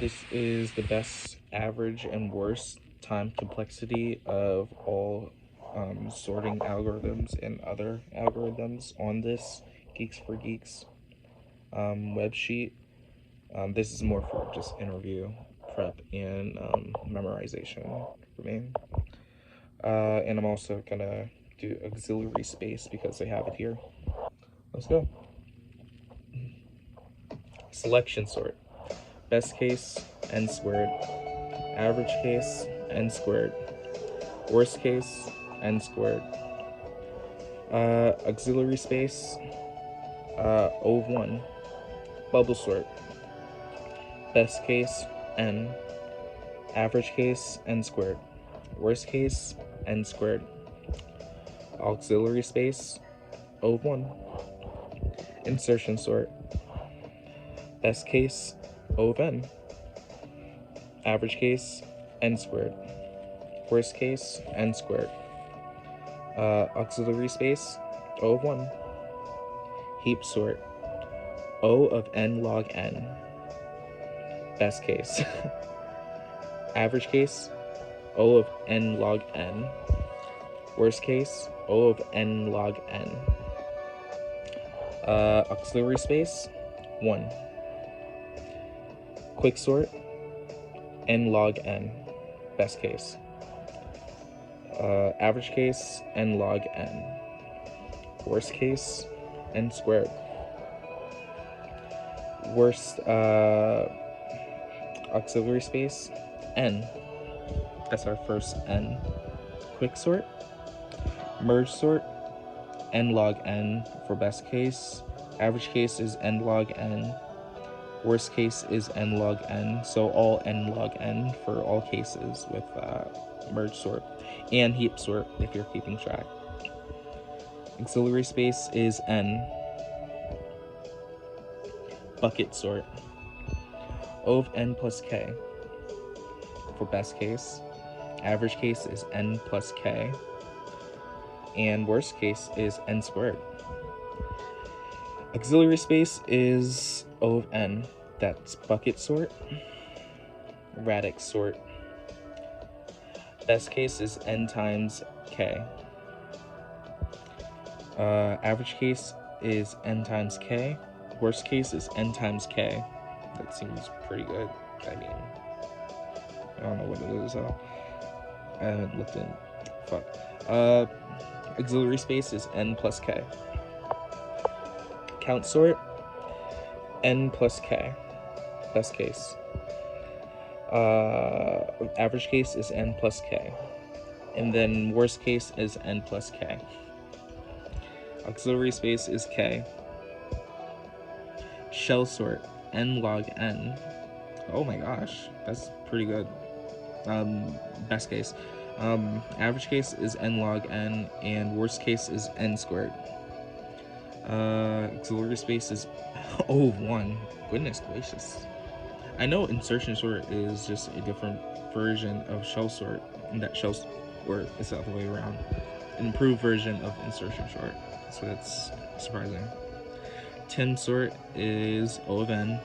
This is the best, average, and worst time complexity of all sorting algorithms and other algorithms on this Geeks for Geeks web sheet. This is more for just interview prep and memorization for me. And I'm also gonna do auxiliary space because they have it here. Let's go. Selection sort. Best case, n squared. Average case, n squared. Worst case, n squared. Auxiliary space, O of 1. Bubble sort. Best case, n. Average case, n squared. Worst case, n squared. Auxiliary space, O of 1. Insertion sort. Best case, O of n. Average case, n squared. Worst case, n squared. Auxiliary space, O of 1. Heap sort, O of n log n. Best case. Average case, O of n log n. Worst case, O of n log n. Auxiliary space, 1. Quick sort, n log n. Best case. Average case, n log n. Worst case, n squared. Worst auxiliary space, n. That's our first n. Quick sort. Merge sort, n log n for best case. Average case is n log n. Worst case is n log n. So all n log n for all cases with merge sort. And heap sort if you're keeping track. Auxiliary space is n. Bucket sort. O of n plus k for best case. Average case is n plus k. And worst case is n squared. Auxiliary space is O of n. That's bucket sort. Radix sort. Best case is n times k. Average case is n times k. Worst case is n times k. That seems pretty good. I mean, I don't know what it is though. I haven't looked in. Fuck. Auxiliary space is n plus k. Count sort, n plus k. Best case. Average case is n plus k. And then worst case is n plus k. Auxiliary space is k. Shell sort, n log n. Oh my gosh, that's pretty good. Best case. Average case is n log n, and worst case is n squared. Auxiliary space is O of 1. Goodness gracious. I know insertion sort is just a different version of shell sort, and that shell sort is the other way around. An improved version of insertion sort, so that's surprising. Tim sort is O of n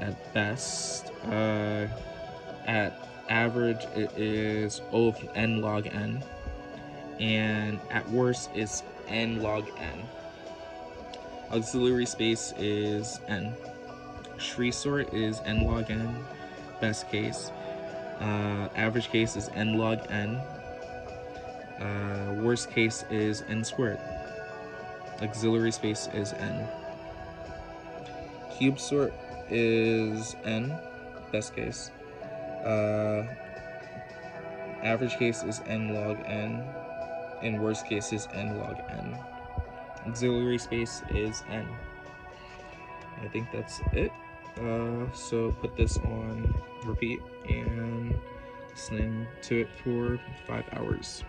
at best. At average, it is O of n log n, and at worst is n log n. Auxiliary space is n. Shri sort is n log n, best case. Average case is n log n. Worst case is n squared. Auxiliary space is n. Cube sort is n, best case. Average case is n log n, and worst case is n log n. Auxiliary space is n. I think that's it. So put this on repeat and listening to it for 5 hours.